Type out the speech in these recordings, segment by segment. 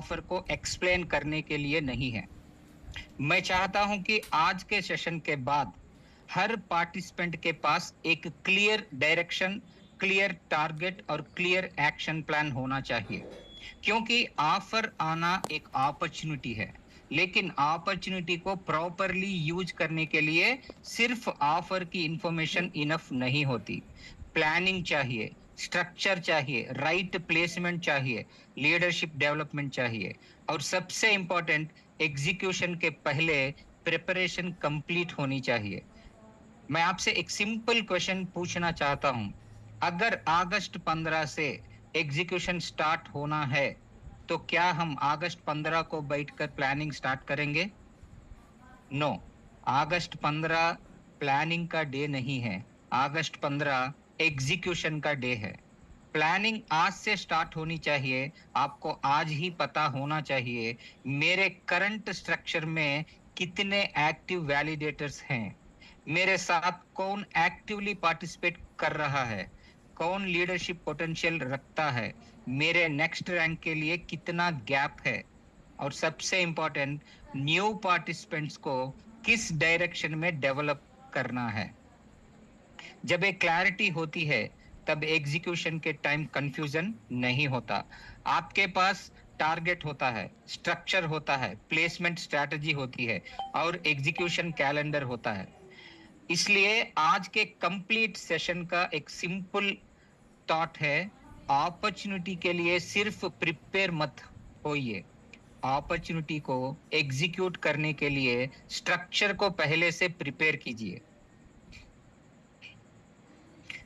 Offer को explain करने के लिए नहीं है। मैं चाहता हूं कि आज के सेशन के बाद हर पार्टिसिपेंट के पास एक क्लियर डायरेक्शन, क्लियर टारगेट और क्लियर एक्शन प्लान होना चाहिए। क्योंकि ऑफर आना एक अपॉर्चुनिटी है, लेकिन अपॉर्चुनिटी को प्रॉपरली यूज करने के लिए सिर्फ ऑफर की इंफॉर्मेशन इनफ नहीं होती। प्लानिंग चाहिए, स्ट्रक्चर चाहिए, राइट प्लेसमेंट चाहिए, लीडरशिप डेवलपमेंट चाहिए, और सबसे इंपॉर्टेंट, एग्जीक्यूशन के पहले प्रिपरेशन कंप्लीट होनी चाहिए। मैं आपसे एक सिंपल क्वेश्चन पूछना चाहता हूं। अगर अगस्त 15 से एग्जीक्यूशन स्टार्ट होना है, तो क्या हम अगस्त 15 को बैठकर प्लानिंग स्टार्ट करेंगे? नो। अगस्त 15 प्लानिंग का डे नहीं है। अगस्त 15 एग्जीक्यूशन का डे है। प्लानिंग आज से स्टार्ट होनी चाहिए। आपको आज ही पता होना चाहिए मेरे करंट स्ट्रक्चर में कितने एक्टिव वैलिडेटर्स हैं, मेरे साथ कौन एक्टिवली पार्टिसिपेट कर रहा है, कौन लीडरशिप पोटेंशियल रखता है, मेरे नेक्स्ट रैंक के लिए कितना गैप है, और सबसे इंपॉर्टेंट, न्यू पार्टिसिपेंट्स को किस डायरेक्शन में डेवलप करना है। जब एक क्लैरिटी होती है, तब एग्जीक्यूशन के टाइम कंफ्यूजन नहीं होता। आपके पास टारगेट होता है, स्ट्रक्चर होता है, प्लेसमेंट स्ट्रैटेजी होती है, और एग्जीक्यूशन कैलेंडर होता है। इसलिए आज के कंप्लीट सेशन का एक सिंपल थॉट है, अपॉर्चुनिटी के लिए सिर्फ प्रिपेयर मत होइए, अपॉर्चुनिटी को एग्जीक्यूट करने के लिए स्ट्रक्चर को पहले से प्रिपेयर कीजिए।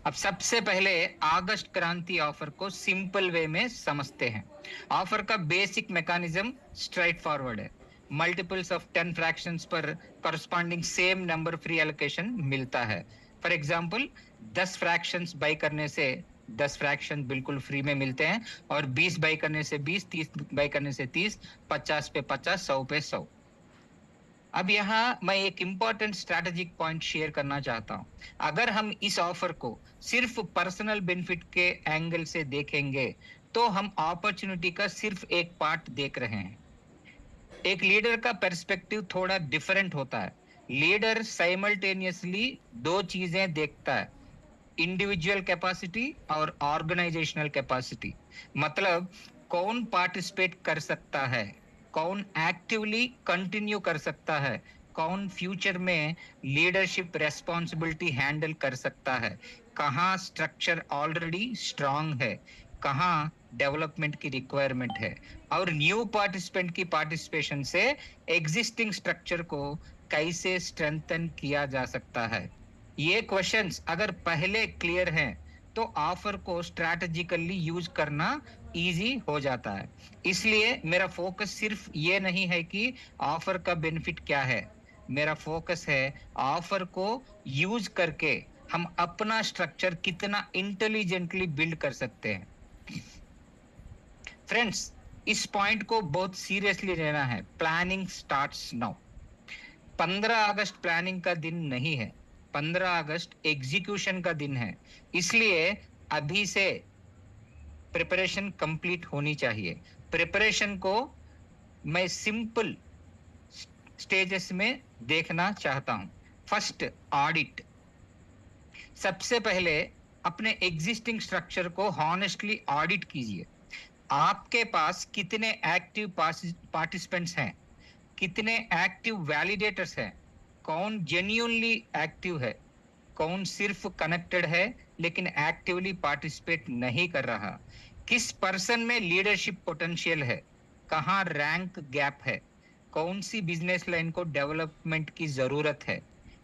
अब सबसे पहले अगस्त क्रांति ऑफर को सिंपल वे में समझते हैं। ऑफर का बेसिक मैकेनिज्म स्ट्रेट फॉरवर्ड है। मल्टीपल्स ऑफ 10 फ्रैक्शंस पर corresponding same number free allocation मिलता है। फॉर एग्जांपल, 10 फ्रैक्शंस बाई करने से 10 फ्रैक्शन बिल्कुल फ्री में मिलते हैं, और 20 बाई करने से 20, 30 बाई करने से 30, 50 पे 50, 100 पे 100। अब यहाँ मैं एक इंपॉर्टेंट स्ट्रैटेजिक पॉइंट शेयर करना चाहता हूं। अगर हम इस ऑफर को सिर्फ पर्सनल बेनिफिट के एंगल से देखेंगे, तो हम अपॉर्चुनिटी का सिर्फ एक पार्ट देख रहे हैं। एक लीडर का पर्सपेक्टिव थोड़ा डिफरेंट होता है। लीडर साइमल्टेनियसली दो चीजें देखता है, इंडिविजुअल कैपेसिटी और ऑर्गेनाइजेशनल कैपेसिटी। मतलब, कौन पार्टिसिपेट कर सकता है, कौन एक्टिवली कंटिन्यू कर सकता है, कौन फ्यूचर में लीडरशिप रेस्पॉन्सिबिलिटी हैंडल कर सकता है, कहाँ स्ट्रक्चर ऑलरेडी स्ट्रांग है, कहाँ डेवलपमेंट की रिक्वायरमेंट है, और न्यू पार्टिसिपेंट की पार्टिसिपेशन से एग्जिस्टिंग स्ट्रक्चर को कैसे स्ट्रेंथन किया जा सकता है। ये क्वेश्चंस अगर पहले क्लियर हैं, तो ऑफर को स्ट्रैटेजिकली यूज करना इजी हो जाता है। इसलिए मेरा फोकस सिर्फ ये नहीं है कि ऑफर का बेनिफिट क्या है। मेरा फोकस है ऑफर को यूज करके हम अपना स्ट्रक्चर कितना इंटेलिजेंटली बिल्ड कर सकते हैं। फ्रेंड्स, इस पॉइंट को बहुत सीरियसली लेना है। Planning starts now. 15 अगस्त प्लानिंग का दिन नहीं है, 15 अगस्त एग्जीक्यूशन का दिन है। इसलिए अभी से प्रिपरेशन कंप्लीट होनी चाहिए। प्रिपरेशन को मैं सिंपल स्टेजेस में देखना चाहता हूं। First, audit. सबसे पहले अपने एग्जिस्टिंग स्ट्रक्चर को हॉनेस्टली ऑडिट कीजिए। आपके पास कितने एक्टिव पार्टिसिपेंट्स हैं, कितने एक्टिव वैलिडेटर्स हैं, कौन जेन्युइनली एक्टिव है, कौन सिर्फ कनेक्टेड है लेकिन एक्टिवली पार्टिसिपेट नहीं कर रहा, किस पर्सन में लीडरशिप पोटेंशियल है, कहाँ रैंक गैप है, कौन सी बिजनेस लाइन को डेवलपमेंट की जरूरत है।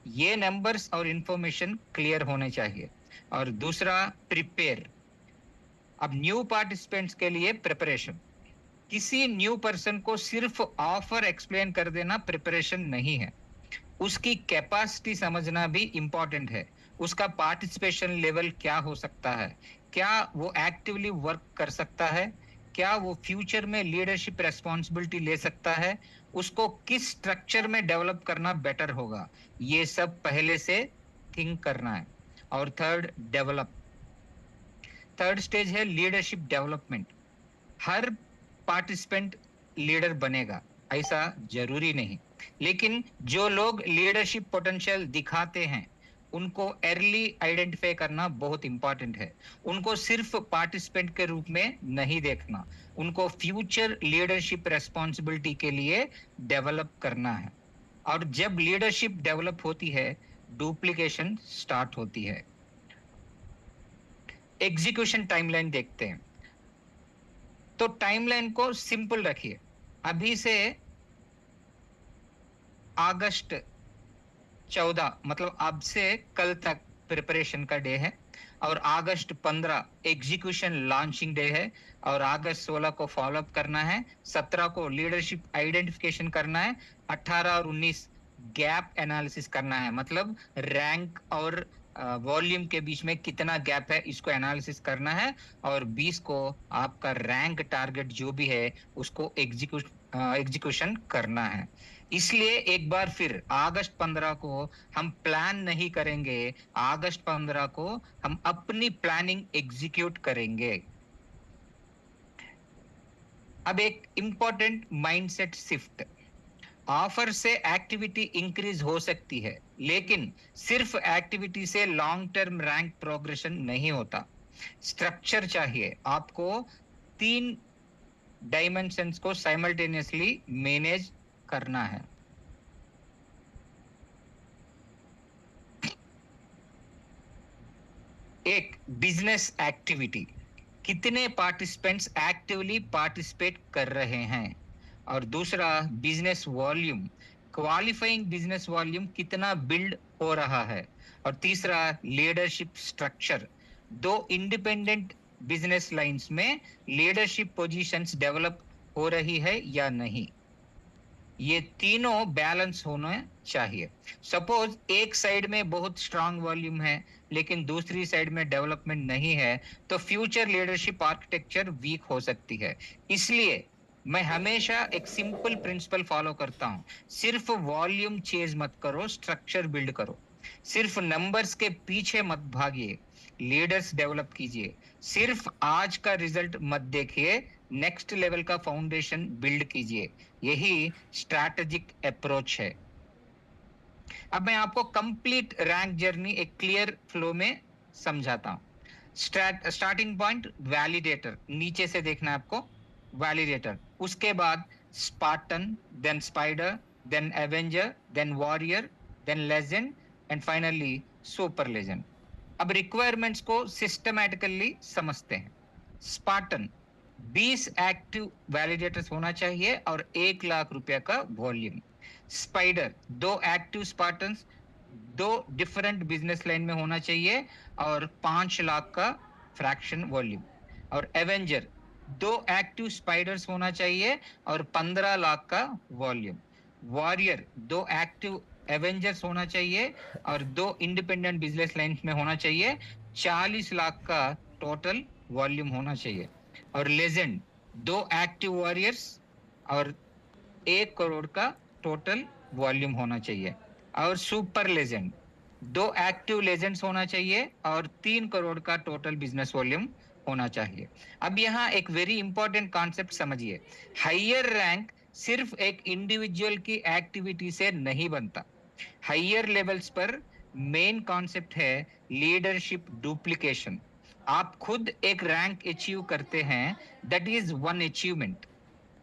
ये नंबर्स और इंफॉर्मेशन क्लियर होने चाहिए। और दूसरा, प्रिपेयर। अब न्यू पार्टिसिपेंट्स के लिए प्रिपरेशन। किसी न्यू पर्सन को सिर्फ ऑफर एक्सप्लेन कर देना प्रिपरेशन नहीं है। उसकी कैपेसिटी समझना भी इंपॉर्टेंट है। उसका पार्टिसिपेशन लेवल क्या हो सकता है, क्या वो एक्टिवली वर्क कर सकता है, क्या वो फ्यूचर में लीडरशिप रेस्पॉन्सिबिलिटी ले सकता है, उसको किस स्ट्रक्चर में डेवलप करना बेटर होगा। ये सब पहले से थिंक करना है। और थर्ड, डेवलप। थर्ड स्टेज है लीडरशिप डेवलपमेंट। हर पार्टिसिपेंट लीडर बनेगा, ऐसा जरूरी नहीं। लेकिन जो लोग लीडरशिप पोटेंशियल दिखाते हैं उनको अर्ली आइडेंटिफाई करना बहुत इंपॉर्टेंट है। उनको सिर्फ पार्टिसिपेंट के रूप में नहीं देखना, उनको फ्यूचर लीडरशिप रेस्पॉन्सिबिलिटी के लिए डेवलप करना है। और जब लीडरशिप डेवलप होती है, डुप्लीकेशन स्टार्ट होती है। एग्जीक्यूशन टाइमलाइन देखते हैं। तो टाइमलाइन को सिंपल रखिए। अभी से अगस्त 14, मतलब अब से कल तक प्रिपरेशन का डे है, और अगस्त 15 एग्जीक्यूशन लॉन्चिंग डे है, और अगस्त 16 को फॉलोअप करना है, 17 को लीडरशिप आइडेंटिफिकेशन करना है, 18 और 19 गैप एनालिसिस करना है, मतलब रैंक और वॉल्यूम के बीच में कितना गैप है इसको एनालिसिस करना है, और 20 को आपका रैंक टारगेट जो भी है उसको एग्जीक्यूशन करना है। इसलिए एक बार फिर अगस्त 15 को हम प्लान नहीं करेंगे, अगस्त 15 को हम अपनी प्लानिंग एग्जीक्यूट करेंगे। अब एक इंपॉर्टेंट माइंडसेट शिफ्ट। ऑफर से एक्टिविटी इंक्रीज हो सकती है, लेकिन सिर्फ एक्टिविटी से लॉन्ग टर्म रैंक प्रोग्रेशन नहीं होता। स्ट्रक्चर चाहिए आपको। 3 डायमेंशंस को साइमल्टेनियसली मैनेज करना है। एक, बिजनेस एक्टिविटी, कितने पार्टिसिपेंट्स एक्टिवली पार्टिसिपेट कर रहे हैं। और दूसरा, business volume, qualifying business volume कितना बिल्ड हो रहा है। और तीसरा, leadership structure, 2 independent business lines में लीडरशिप पोजीशंस डेवलप हो रही है या नहीं। ये तीनों बैलेंस होना चाहिए। सपोज एक साइड में बहुत स्ट्रांग वॉल्यूम है लेकिन दूसरी साइड में डेवलपमेंट नहीं है, तो फ्यूचर लीडरशिप आर्किटेक्चर वीक हो सकती है। इसलिए मैं हमेशा एक सिंपल प्रिंसिपल फॉलो करता हूं। सिर्फ वॉल्यूम चेज मत करो, स्ट्रक्चर बिल्ड करो। सिर्फ नंबर्स के पीछे मत भागिए, लीडर्स डेवलप कीजिए। सिर्फ आज का रिजल्ट मत देखिए, नेक्स्ट लेवल का फाउंडेशन बिल्ड कीजिए। यही स्ट्रैटेजिक अप्रोच है। अब मैं आपको कंप्लीट रैंक जर्नी एक क्लियर फ्लो में समझाता हूं। स्टार्टिंग पॉइंट वैलिडेटर, नीचे से देखना है आपको। वैलिडेटर, उसके बाद Spartan, then spider, then avenger, then warrior, then legend, and finally super legend. अब रिक्वायरमेंट्स को सिस्टमैटिकली समझते हैं। स्पार्टन, 20 एक्टिव वैलिडेटर्स होना चाहिए और 1 लाख रुपया का volume. Spider, 2 active Spartans 2 different business line में होना चाहिए और 5 लाख का फ्रैक्शन वॉल्यूम। और एवेंजर, 2 एक्टिव स्पाइडर्स होना चाहिए और 15 लाख का वॉल्यूम। वॉरियर, 2 एक्टिव एवेंजर्स होना चाहिए और 2 इंडिपेंडेंट बिजनेस लाइन में होना चाहिए, 40 लाख का टोटल वॉल्यूम होना चाहिए। और लेजेंड, 2 एक्टिव वॉरियर्स और 1 करोड़ का टोटल वॉल्यूम होना चाहिए। और सुपर लेजेंड, 2 एक्टिव लेजेंड्स होना चाहिए और 3 करोड़ का टोटल बिजनेस वॉल्यूम होना चाहिए। अब यहाँ एक वेरी इंपॉर्टेंट कॉन्सेप्ट समझिए। हायर रैंक सिर्फ एक इंडिविजुअल की एक्टिविटी से नहीं बनता। हायर लेवल्स पर मेन कॉन्सेप्ट है लीडरशिप डुप्लीकेशन। आप खुद एक रैंक अचीव करते हैं, दैट इज वन अचीवमेंट,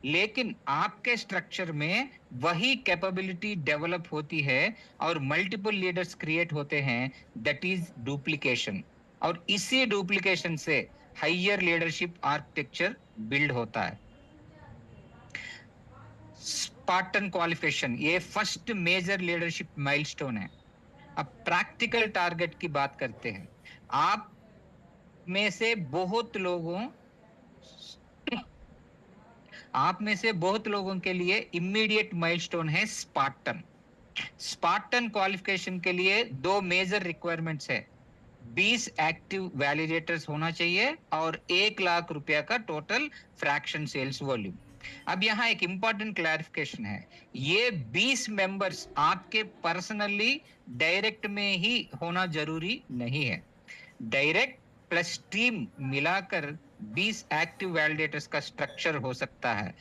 लेकिन आपके स्ट्रक्चर में वही कैपेबिलिटी डेवलप होती है और मल्टीपल लीडर्स क्रिएट होते हैं, दैट इज डुप्लीकेशन। और इसी डुप्लीकेशन से हायर लीडरशिप आर्किटेक्चर बिल्ड होता है। स्पार्टन क्वालिफिकेशन, ये फर्स्ट मेजर लीडरशिप माइलस्टोन है। अब प्रैक्टिकल टारगेट की बात करते हैं। आप में से बहुत लोगों आप में से बहुत लोगों के लिए इमीडिएट माइलस्टोन है स्पार्टन। स्पार्टन क्वालिफिकेशन के लिए 2 मेजर रिक्वायरमेंट्स है। 20 एक्टिव वैलिडेटर्स होना चाहिए और 1 लाख रुपया का टोटल फ्रैक्शन सेल्स वॉल्यूम। अब यहाँ एक इंपॉर्टेंट क्लैरिफिकेशन है। ये 20 मेंबर्स आपके पर्सनली डायरेक्ट में ही होना जरूरी नहीं है। डायरेक्ट प्लस टीम मिलाकर 20 एक्टिव वैलिडेटर्स का स्ट्रक्चर हो सकता है।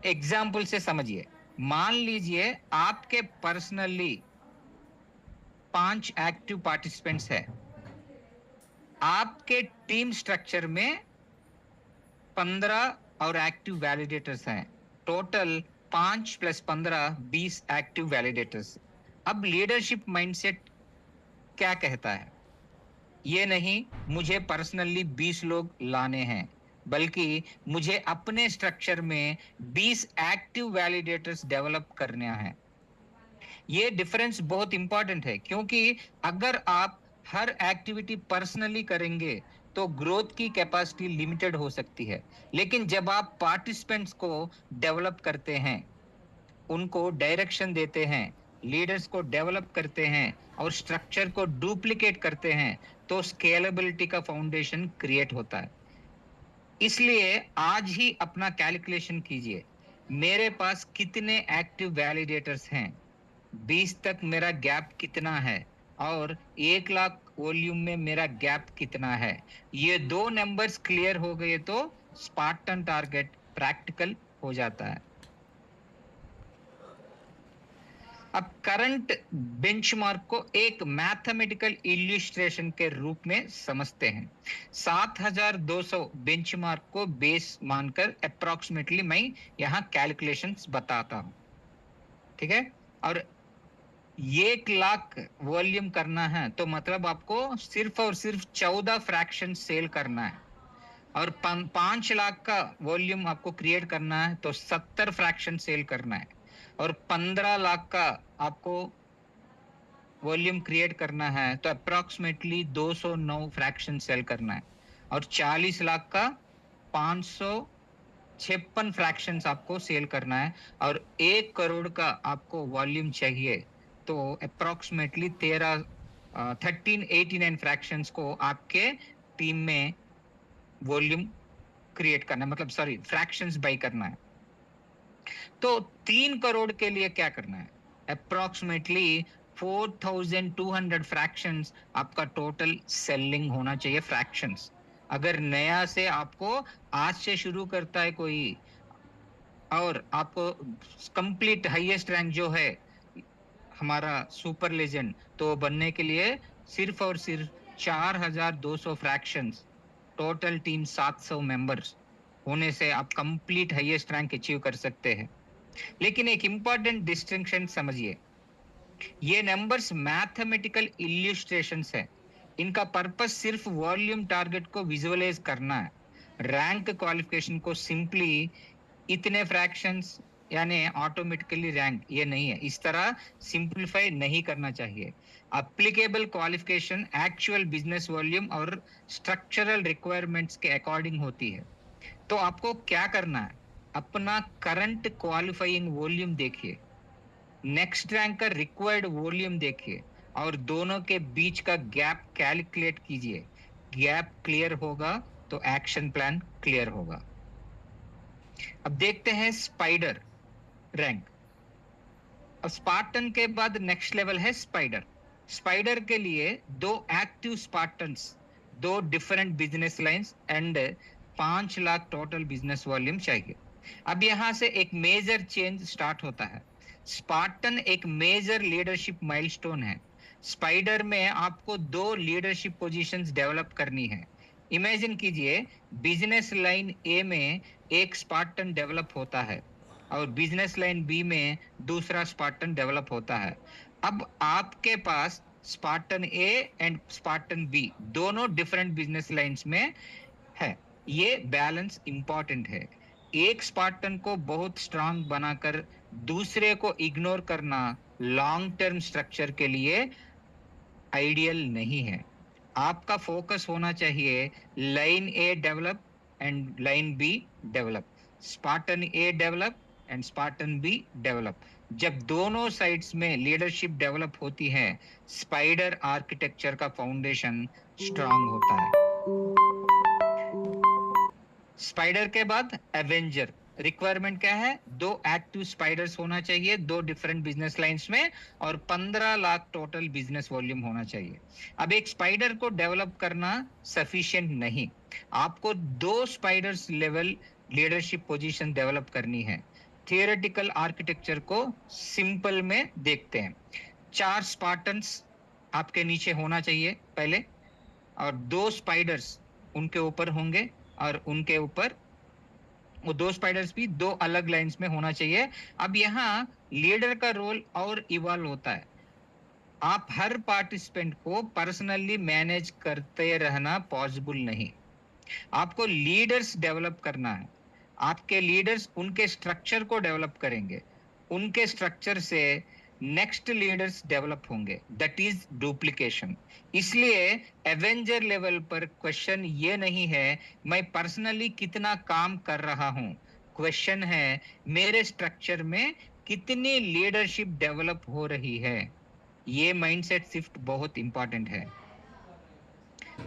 एग्जाम्पल से समझिए, मान लीजिए आपके पर्सनली 5 एक्टिव पार्टिसिपेंट्स है, आपके टीम स्ट्रक्चर में 15 और एक्टिव वैलिडेटर्स हैं, टोटल 5 + 15 20 एक्टिव वैलिडेटर्स। अब लीडरशिप माइंडसेट क्या कहता है? ये नहीं मुझे पर्सनली 20 लोग लाने हैं, बल्कि मुझे अपने स्ट्रक्चर में 20 एक्टिव वैलिडेटर्स डेवलप करने हैं। ये डिफरेंस बहुत इंपॉर्टेंट है, क्योंकि अगर आप हर एक्टिविटी पर्सनली करेंगे तो ग्रोथ की कैपेसिटी लिमिटेड हो सकती है। लेकिन जब आप पार्टिसिपेंट्स को डेवलप करते हैं, उनको डायरेक्शन देते हैं, लीडर्स को डेवलप करते हैं और स्ट्रक्चर को डुप्लीकेट करते हैं, तो स्केलेबिलिटी का फाउंडेशन क्रिएट होता है। इसलिए आज ही अपना कैलकुलेशन कीजिए, मेरे पास कितने एक्टिव वैलिडेटर्स हैं, 20 तक मेरा गैप कितना है और 1 लाख वॉल्यूम में मेरा गैप कितना है। ये दो नंबर्स क्लियर हो गए तो स्पार्टन टारगेट प्रैक्टिकल हो जाता है। अब करंट बेंचमार्क को एक मैथमेटिकल इल्यूस्ट्रेशन के रूप में समझते हैं। 7200 बेंचमार्क को बेस मानकर अप्रोक्सीमेटली मैं यहाँ कैलकुलेशंस बताता हूँ, ठीक है। और 1 लाख वॉल्यूम करना है तो मतलब आपको सिर्फ और सिर्फ 14 फ्रैक्शन सेल करना है, और 5 लाख का वॉल्यूम आपको क्रिएट करना है तो 70 फ्रैक्शन सेल करना है, और 15 लाख का आपको वॉल्यूम क्रिएट करना है तो अप्रोक्सीमेटली 209 फ्रैक्शन सेल करना है, और 40 लाख का 556 फ्रैक्शंस आपको सेल करना है, और 1 करोड़ का आपको वॉल्यूम चाहिए तो अप्रोक्सीमेटली 1389 फ्रैक्शंस को आपके टीम में वॉल्यूम क्रिएट करना है, मतलब सॉरी फ्रैक्शंस बाई करना है। तो 3 करोड़ के लिए क्या करना है? अप्रोक्सीमेटली 4200 फ्रैक्शंस आपका टोटल सेलिंग होना चाहिए, फ्रैक्शंस। अगर नया से आपको आज से शुरू करता है कोई और आपको कंप्लीट हाईएस्ट रैंक जो है हमारा सुपर लेजेंड, तो बनने के लिए सिर्फ और सिर्फ 4200 फ्रैक्शंस, टोटल टीम 700 मेंबर्स होने से आप कंप्लीट हाईएस्ट रैंक अचीव कर सकते हैं। लेकिन एक इंपॉर्टेंट डिस्टिंक्शन समझिए, ये नंबर्स मैथमेटिकल इल्यूस्ट्रेशंस है, इनका पर्पस सिर्फ वॉल्यूम टारगेट को विजुअलाइज करना है। रैंक क्वालिफिकेशन को सिंपली इतने फ्रैक्शंस यानी ऑटोमेटिकली रैंक, ये नहीं है, इस तरह सिंपलीफाई नहीं करना चाहिए। Applicable qualification actual business volume और स्ट्रक्चरल रिक्वायरमेंट्स के अकॉर्डिंग होती है। तो आपको क्या करना है, अपना करंट क्वालिफाइंग वॉल्यूम देखिए, नेक्स्ट रैंक का रिक्वायर्ड वॉल्यूम देखिए, और दोनों के बीच का गैप कैलकुलेट कीजिए। गैप क्लियर होगा तो एक्शन प्लान क्लियर होगा। अब देखते हैं स्पाइडर रैंक। अब स्पार्टन के बाद नेक्स्ट लेवल है स्पाइडर। स्पाइडर के लिए 2 active Spartans, 2 different business lines and 5 lakh total business volume चाहिए। अब यहां से एक मेजर चेंज स्टार्ट होता है। स्पार्टन एक मेजर लीडरशिप माइलस्टोन है। स्पाइडर में आपको 2 लीडरशिप पोजीशंस डेवलप करनी है। इमेजिन कीजिए, बिजनेस लाइन ए में एक स्पार्टन डेवलप होता है और बिजनेस लाइन बी में दूसरा स्पार्टन डेवलप होता है। अब आपके पास Spartan A and Spartan B दोनों डिफरेंट बिजनेस लाइंस में है। ये बैलेंस इंपॉर्टेंट है। एक स्पार्टन को बहुत स्ट्रांग बनाकर दूसरे को इग्नोर करना लॉन्ग टर्म स्ट्रक्चर के लिए आइडियल नहीं है। आपका फोकस होना चाहिए line A develop and line be develop, Spartan A develop and Spartan be develop. जब दोनों साइड्स में लीडरशिप डेवलप होती है, स्पाइडर आर्किटेक्चर का फाउंडेशन स्ट्रांग होता है। स्पाइडर के बाद एवेंजर। रिक्वायरमेंट क्या है? 2 एक्टिव स्पाइडर्स होना चाहिए, 2 डिफरेंट बिजनेस लाइंस में, और 15 लाख टोटल बिजनेस वॉल्यूम होना चाहिए। अब एक स्पाइडर को डेवलप करना सफिशिएंट नहीं, आपको 2 spiders level leadership position develop करनी है। थियोरेटिकल आर्किटेक्चर को सिंपल में देखते हैं। 4 स्पार्टन्स आपके नीचे होना चाहिए पहले, और 2 स्पाइडर्स उनके ऊपर होंगे, और उनके ऊपर वो 2 स्पाइडर्स भी 2 अलग लाइंस में होना चाहिए। अब यहाँ लीडर का रोल और इवॉल्व होता है। आप हर पार्टिसिपेंट को पर्सनली मैनेज करते रहना पॉसिबल नहीं। आपको लीडर्स डेवलप करना है। आपके लीडर्स उनके स्ट्रक्चर को डेवलप करेंगे, उनके स्ट्रक्चर से नेक्स्ट लीडर्स डेवलप होंगे, दैट इज डुप्लीकेशन। इसलिए एवेंजर लेवल पर क्वेश्चन ये नहीं है मैं पर्सनली कितना काम कर रहा हूं, क्वेश्चन है मेरे स्ट्रक्चर में कितनी लीडरशिप डेवलप हो रही है। ये माइंडसेट शिफ्ट बहुत इंपॉर्टेंट है।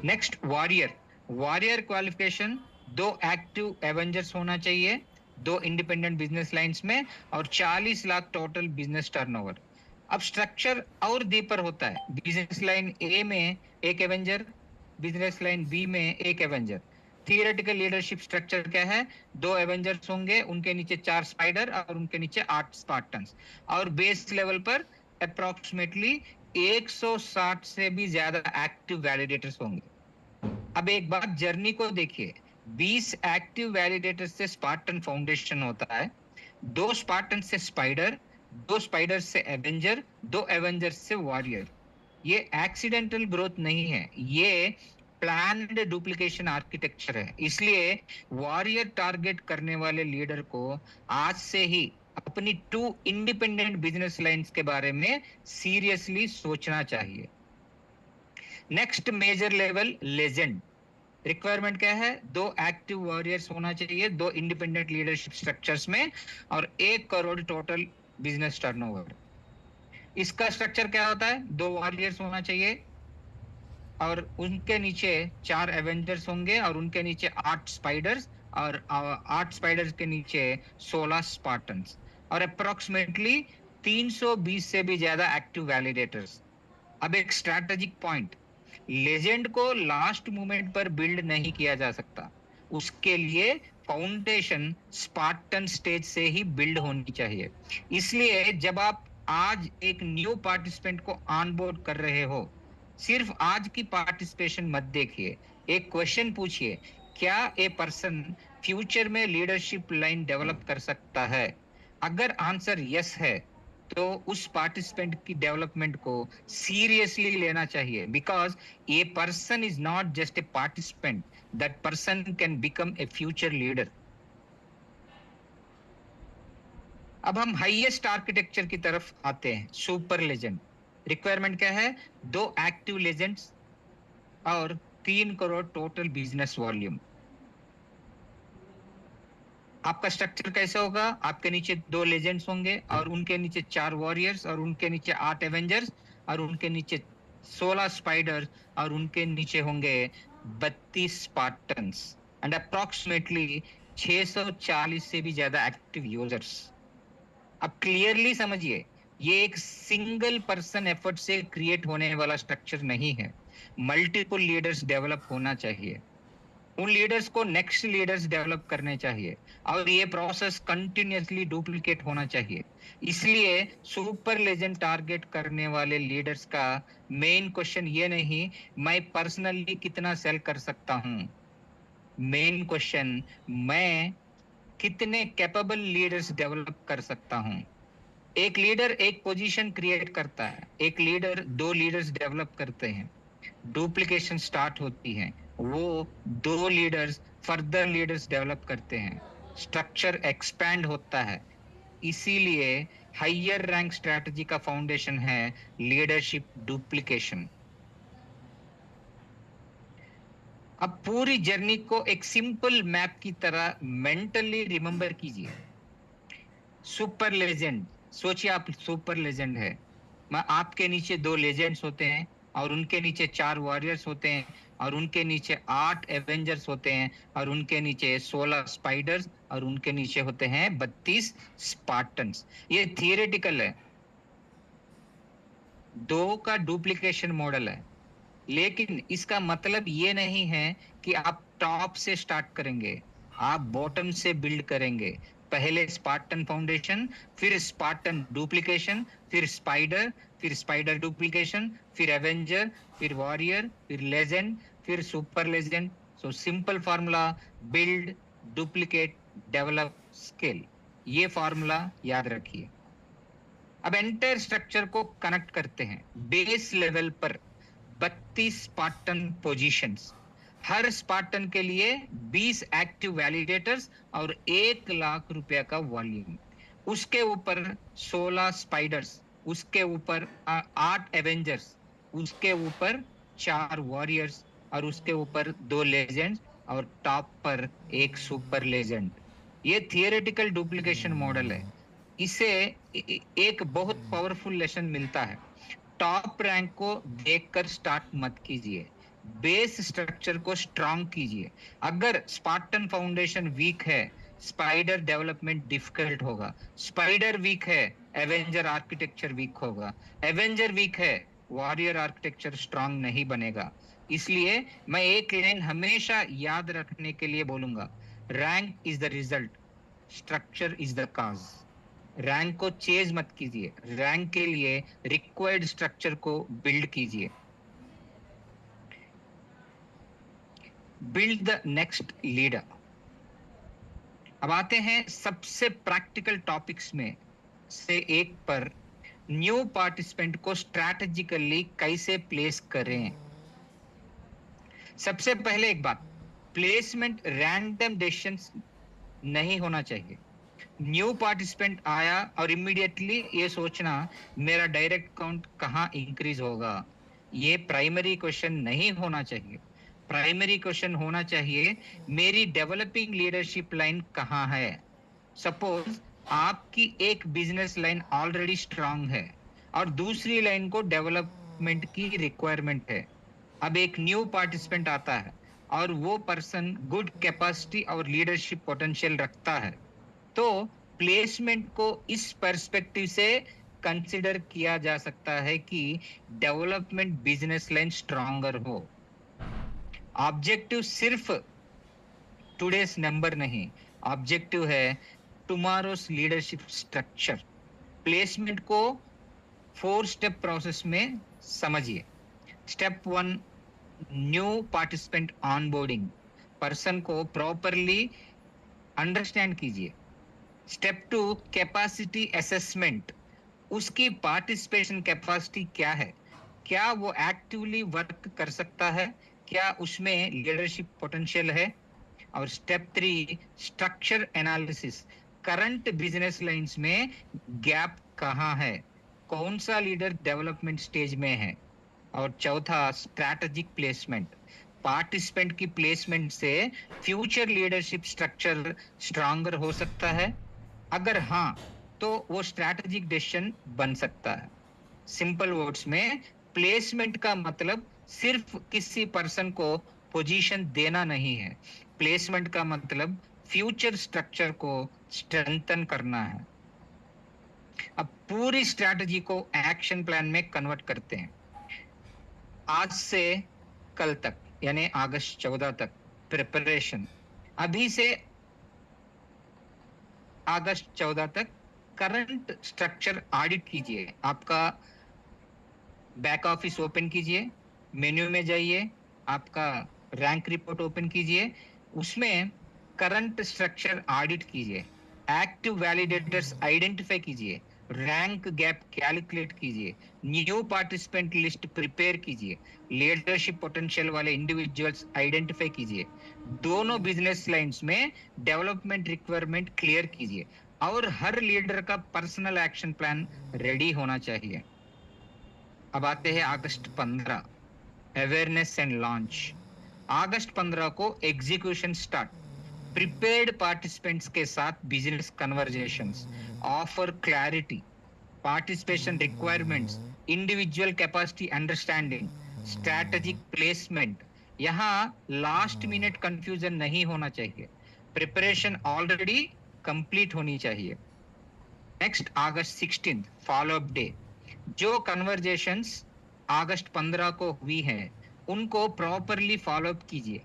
Next, warrior. Warrior qualification, 2 active Avengers होना चाहिए, 2 इंडिपेंडेंट बिजनेस लाइंस में, और 40 लाख टोटल बिजनेस टर्नओवर। अब स्ट्रक्चर और डीपर होता है। बिजनेस लाइन ए में एक एवेंजर, बिजनेस लाइन बी में एक एवेंजर। थियोरेटिकल लीडरशिप स्ट्रक्चर क्या है? 2 एवेंजर्स होंगे, उनके नीचे 4 स्पाइडर और उनके नीचे 8 स्पार्टन्स, और बेस लेवल पर अप्रोक्सीमेटली 160 से भी ज्यादा एक्टिव वैलिडेटर्स होंगे। अब एक बात जर्नी को देखिए, 20 एक्टिव वैलिडेटर से स्पार्टन फाउंडेशन होता है, 2 स्पार्टन से स्पाइडर, 2 स्पाइडर से एवेंजर, 2 एवेंजर से वॉरियर। ये एक्सीडेंटल ग्रोथ नहीं है, ये प्लान्ड डुप्लीकेशन आर्किटेक्चर है। इसलिए वॉरियर टारगेट करने वाले लीडर को आज से ही अपनी 2 इंडिपेंडेंट बिजनेस लाइंस के बारे में सीरियसली सोचना चाहिए। Next major level, legend. Requirement क्या है? 2 एक्टिव वॉरियर्स होना चाहिए, 2 इंडिपेंडेंट लीडरशिप स्ट्रक्चर्स में, और 1 करोड़ टोटल बिजनेस टर्नओवर। इसका स्ट्रक्चर क्या होता है? 2 वॉरियर्स होना चाहिए, और उनके नीचे 4 एवेंजर्स होंगे, और उनके नीचे 8 स्पाइडर्स, और 8 स्पाइडर्स के नीचे 16 स्पार्टन्स, और अप्रोक्सीमेटली 320 से भी ज्यादा एक्टिव वैलिडेटर्स। अब एक स्ट्रैटेजिक पॉइंट, लेजेंड को लास्ट मोमेंट पर बिल्ड नहीं किया जा सकता। उसके लिए फाउंडेशन स्पार्टन स्टेज से ही बिल्ड होनी चाहिए। इसलिए जब आप आज एक न्यू पार्टिसिपेंट को ऑनबोर्ड कर रहे हो, सिर्फ आज की पार्टिसिपेशन मत देखिए, एक क्वेश्चन पूछिए, क्या ए पर्सन फ्यूचर में लीडरशिप लाइन डेवलप कर सकता है? अगर आंसर यस है, तो उस पार्टिसिपेंट की डेवलपमेंट को सीरियसली लेना चाहिए, because a person is not just a participant, that person can become a future leader. अब हम हाईएस्ट आर्किटेक्चर की तरफ आते हैं, सुपर लेजेंड। रिक्वायरमेंट क्या है? 2 एक्टिव लेजेंड्स और 3 करोड़ टोटल बिजनेस वॉल्यूम। आपका स्ट्रक्चर कैसे होगा? आपके नीचे 2 लेजेंड्स होंगे, और उनके नीचे 4 वॉरियर्स, और उनके नीचे 8 एवेंजर्स, और उनके नीचे 16 स्पाइडर्स, और उनके नीचे होंगे 32 स्पार्टन्स, एंड अप्रोक्सीमेटली 640 से भी ज्यादा एक्टिव यूजर्स। अब क्लियरली समझिए, ये एक सिंगल पर्सन एफर्ट से क्रिएट होने वाला स्ट्रक्चर नहीं है। मल्टीपल लीडर्स डेवलप होना चाहिए, उन लीडर्स को नेक्स्ट लीडर्स डेवलप करने चाहिए, और ये प्रोसेस कंटिन्यूअसली डुप्लीकेट होना चाहिए। इसलिए सुपर लेजेंड टारगेट करने वाले लीडर्स का मेन क्वेश्चन ये नहीं मैं पर्सनली कितना सेल कर सकता हूं, मेन क्वेश्चन मैं कितने कैपेबल लीडर्स डेवलप कर सकता हूं। एक लीडर एक पोजीशन क्रिएट करता है, एक लीडर 2 लीडर्स डेवलप करते हैं, डुप्लीकेशन स्टार्ट होती है, वो 2 लीडर्स फर्दर लीडर्स डेवलप करते हैं, स्ट्रक्चर एक्सपैंड होता है। इसीलिए हायर रैंक स्ट्रैटेजी का फाउंडेशन है लीडरशिप डुप्लीकेशन। अब पूरी जर्नी को एक सिंपल मैप की तरह मेंटली रिमेंबर कीजिए। सुपर लेजेंड, सोचिए आप सुपर लेजेंड है, आपके नीचे 2 लेजेंड्स होते हैं, और उनके नीचे 4 वॉरियर्स होते हैं, और उनके नीचे 8 एवेंजर्स होते हैं, और उनके नीचे 16 स्पाइडर्स, और उनके नीचे होते हैं 32 स्पार्टन्स। ये थियोरेटिकल है, 2 का डुप्लीकेशन मॉडल है, लेकिन इसका मतलब ये नहीं है कि आप टॉप से स्टार्ट करेंगे, आप बॉटम से बिल्ड करेंगे। पहले स्पार्टन फाउंडेशन, फिर स्पार्टन डुप्लीकेशन, फिर स्पाइडर डुप्लीकेशन, फिर एवेंजर, फिर वॉरियर, फिर लेजेंड, फिर super legend. So simple formula, build, duplicate, develop, scale. ये फार्मूला याद रखिए. अब एंटायर स्ट्रक्चर को कनेक्ट करते हैं. बेस लेवल पर 32 स्पार्टन पोजीशंस, हर स्पार्टन के लिए 20 एक्टिव वैलिडेटर्स और 1 लाख रुपए का वॉल्यूम. उसके ऊपर 16 स्पाइडर्स, उसके ऊपर 8 एवेंजर्स, उसके ऊपर 4 वॉरियर्स, और उसके ऊपर 2 लेजेंड्स, और टॉप पर एक सुपर लेजेंड. ये थियोरेटिकल डुप्लीकेशन मॉडल है. इसे एक बहुत पावरफुल लेसन मिलता है. टॉप रैंक को देखकर स्टार्ट मत कीजिए, बेस स्ट्रक्चर को स्ट्रांग कीजिए. अगर स्पार्टन फाउंडेशन वीक है, स्पाइडर डेवलपमेंट डिफिकल्ट होगा. स्पाइडर वीक है, एवेंजर आर्किटेक्चर वीक होगा. एवेंजर वीक है, वॉरियर आर्किटेक्चर स्ट्रांग नहीं बनेगा. इसलिए मैं एक लाइन हमेशा याद रखने के लिए बोलूंगा: rank is the result, structure is the cause. Rank को चेज मत कीजिए, रैंक के लिए रिक्वायर्ड स्ट्रक्चर को बिल्ड कीजिए. Build the next leader. अब आते हैं सबसे प्रैक्टिकल टॉपिक्स में से एक पर, न्यू पार्टिसिपेंट को स्ट्रैटेजिकली कैसे प्लेस करें. सबसे पहले एक बात, प्लेसमेंट रैंडम डिसीजंस नहीं होना चाहिए. न्यू पार्टिसिपेंट आया और इमीडिएटली ये सोचना मेरा डायरेक्ट काउंट कहाँ इंक्रीज होगा, ये प्राइमरी क्वेश्चन नहीं होना चाहिए. प्राइमरी क्वेश्चन होना चाहिए मेरी डेवलपिंग लीडरशिप लाइन कहाँ है. सपोज आपकी एक बिजनेस लाइन ऑलरेडी स्ट्रांग है और दूसरी लाइन को डेवलपमेंट की रिक्वायरमेंट है. अब एक न्यू पार्टिसिपेंट आता है और वो पर्सन गुड कैपेसिटी और लीडरशिप पोटेंशियल रखता है, तो प्लेसमेंट को इस पर्सपेक्टिव से कंसिडर किया जा सकता है कि डेवलपमेंट बिजनेस लाइन स्ट्रॉन्गर हो. ऑब्जेक्टिव सिर्फ टुडेस नंबर नहीं, ऑब्जेक्टिव है टुमारोस लीडरशिप स्ट्रक्चर. प्लेसमेंट को 4 स्टेप प्रोसेस में समझिए. Step 1, new participant onboarding. Person को प्रॉपरली अंडरस्टैंड कीजिए. Step 2, capacity assessment. उसकी पार्टिसिपेशन कैपेसिटी क्या है, क्या वो एक्टिवली वर्क कर सकता है, क्या उसमें लीडरशिप पोटेंशियल है. और step 3, structure analysis. Current business lines में गैप कहाँ है, कौन सा लीडर डेवलपमेंट स्टेज में है. और चौथा, स्ट्रैटेजिक प्लेसमेंट. पार्टिसिपेंट की प्लेसमेंट से फ्यूचर लीडरशिप स्ट्रक्चर स्ट्रॉन्गर हो सकता है. अगर हाँ, तो वो स्ट्रैटेजिक डिसीजन बन सकता है. सिंपल वर्ड्स में, प्लेसमेंट का मतलब सिर्फ किसी पर्सन को पोजीशन देना नहीं है. प्लेसमेंट का मतलब फ्यूचर स्ट्रक्चर को स्ट्रेंथन करना है. अब पूरी स्ट्रैटेजी को एक्शन प्लान में कन्वर्ट करते हैं. आज से कल तक यानी अगस्त 14 तक प्रिपरेशन. अभी से अगस्त 14 तक करंट स्ट्रक्चर ऑडिट कीजिए. आपका बैक ऑफिस ओपन कीजिए, मेन्यू में जाइए, आपका रैंक रिपोर्ट ओपन कीजिए, उसमें करंट स्ट्रक्चर ऑडिट कीजिए, एक्टिव वैलिडेटर्स आइडेंटिफाई कीजिए, रैंक गैप कैलकुलेट कीजिए, न्यू पार्टिसिपेंट लिस्ट प्रिपेयर कीजिए, लीडरशिप पोटेंशियल वाले इंडिविजुअल्स आइडेंटिफाई कीजिए, दोनों बिजनेस लाइंस में डेवलपमेंट रिक्वायरमेंट क्लियर कीजिए, और हर लीडर का पर्सनल एक्शन प्लान रेडी होना चाहिए. अब आते हैं अगस्त 15, अवेयरनेस एंड लॉन्च. अगस्त 15 को एग्जीक्यूशन स्टार्ट. प्रिपेयर्ड पार्टिसिपेंट्स के साथ business conversations, offer clarity, participation requirements, individual capacity understanding, strategic placement. यहाँ लास्ट मिनट कंफ्यूजन नहीं होना चाहिए. प्रिपरेशन ऑलरेडी कंप्लीट होनी चाहिए. नेक्स्ट, अगस्त 16 फॉलो अप डे. जो कन्वर्जेशंस अगस्त 15 को हुई है उनको प्रॉपरली फॉलो अप कीजिए.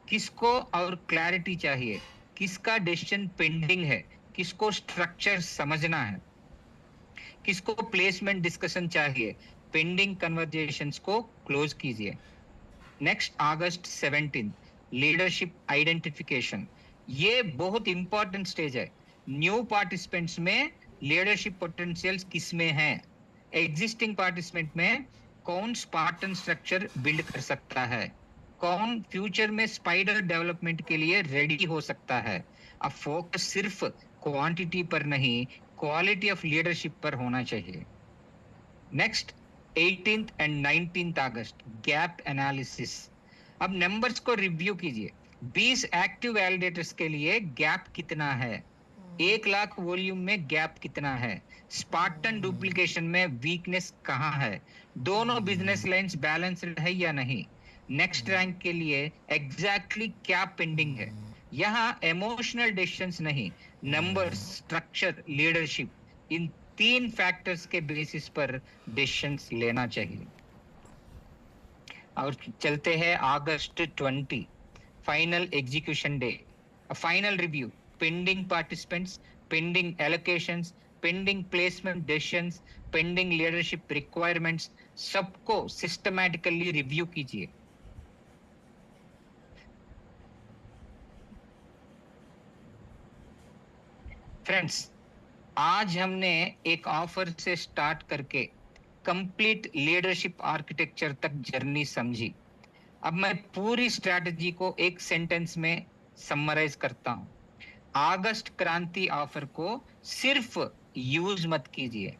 किसको और क्लैरिटी चाहिए, किसका डिसीजन पेंडिंग है, किसको स्ट्रक्चर समझना है, किसको प्लेसमेंट डिस्कशन चाहिए, पेंडिंग कन्वर्जेशंस को क्लोज कीजिए। नेक्स्ट अगस्त 17 लीडरशिप आइडेंटिफिकेशन, ये बहुत इंपॉर्टेंट स्टेज है। न्यू पार्टिसिपेंट्स में लीडरशिप पोटेंशियल्स किसमें है, एग्जिस्टिंग पार्टिसिपेंट में कौन स्पार्टन स्ट्रक्चर बिल्ड कर सकता है, कौन फ्यूचर में स्पाइडर डेवलपमेंट के लिए रेडी हो सकता है। अब फोकस सिर्फ क्वांटिटी पर नहीं, क्वालिटी ऑफ लीडरशिप पर होना चाहिए। Next 18th and 19th August gap analysis. अब नंबर्स को रिव्यू कीजिए। 20 एक्टिव वैलिडेटर्स के लिए गैप कितना है, 1 लाख वॉल्यूम में गैप कितना है, स्पार्टन डुप्लीकेशन में वीकनेस कहाँ है, दोनों बिजनेस लाइंस बैलेंस्ड है या नहीं, नेक्स्ट रैंक के लिए एग्जैक्टली क्या पेंडिंग है। यहाँ इमोशनल डिसीजंस नहीं, नंबर्स, स्ट्रक्चर, लीडरशिप, इन 3 फैक्टर्स के बेसिस पर डिसीजंस लेना चाहिए। और चलते हैं अगस्त 20 final execution day, final review, pending participants, pending allocations, pending placement decisions, pending leadership requirements, सबको सिस्टमैटिकली रिव्यू कीजिए। फ्रेंड्स, आज हमने एक ऑफर से स्टार्ट करके कंप्लीट लीडरशिप आर्किटेक्चर तक जर्नी समझी। अब मैं पूरी स्ट्रैटेजी को एक सेंटेंस में समराइज करता हूं। अगस्त क्रांति ऑफर को सिर्फ यूज मत कीजिए,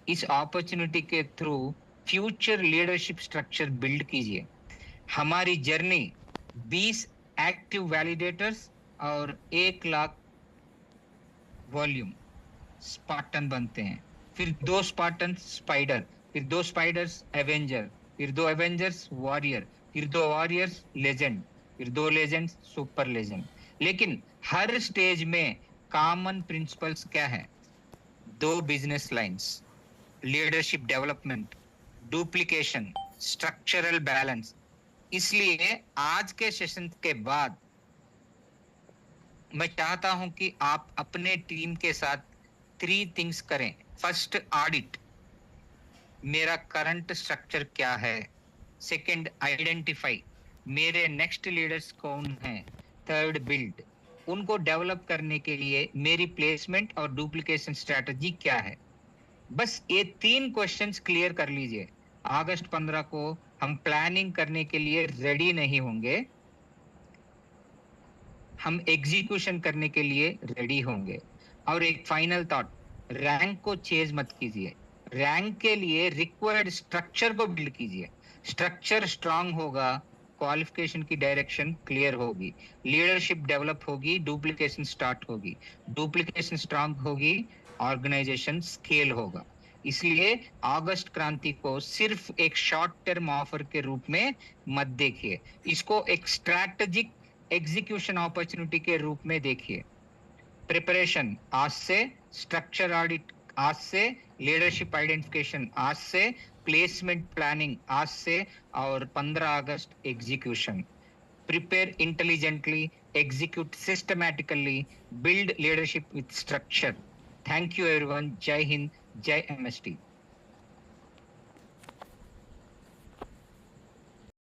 इस अपॉर्चुनिटी के through future leadership structure build कीजिए। हमारी जर्नी 20 एक्टिव वैलिडेटर्स और 1 लाख वॉल्यूम स्पार्टन बनते हैं, फिर 2 स्पार्टन स्पाइडर, फिर 2 स्पाइडर्स एवेंजर, फिर 2 एवेंजर्स वॉरियर, फिर 2 वॉरियर्स लेजेंड, फिर 2 लेजेंड्स सुपर लेजेंड। लेकिन हर स्टेज में कॉमन प्रिंसिपल्स क्या है, 2 business lines, leadership development, duplication, structural balance. इसलिए आज के सेशन के बाद मैं चाहता हूं कि आप अपने टीम के साथ 3 थिंग्स करें। फर्स्ट, ऑडिट, मेरा करंट स्ट्रक्चर क्या है। सेकंड, आइडेंटिफाई, मेरे नेक्स्ट लीडर्स कौन हैं। थर्ड, बिल्ड, उनको डेवलप करने के लिए मेरी प्लेसमेंट और डुप्लीकेशन स्ट्रैटेजी क्या है। बस ये 3 क्वेश्चंस क्लियर कर लीजिए। अगस्त 15 को हम प्लानिंग करने के लिए रेडी नहीं होंगे, हम एग्जीक्यूशन करने के लिए रेडी होंगे। और एक फाइनल थॉट, रैंक को चेज मत कीजिए, रैंक के लिए रिक्वायर्ड स्ट्रक्चर को बिल्ड कीजिए। स्ट्रक्चर स्ट्रांग होगा, क्वालिफिकेशन की डायरेक्शन क्लियर होगी, लीडरशिप डेवलप होगी, डुप्लीकेशन स्टार्ट होगी, डुप्लीकेशन स्ट्रांग होगी, ऑर्गेनाइजेशन स्केल होगा। इसलिए अगस्त क्रांति को सिर्फ एक शॉर्ट टर्म ऑफर के रूप में मत देखिए, इसको एक स्ट्रैटेजिक एग्जीक्यूशन अपॉर्चुनिटी के रूप में देखिए। प्रिपरेशन आज से, स्ट्रक्चर ऑडिट आज से, लीडरशिप आइडेंटिफिकेशन आज से, प्लेसमेंट प्लानिंग आज से, और 15 अगस्त execution. Prepare intelligently, execute systematically, build leadership with structure. Thank you everyone. Jai Hind, Jai MST.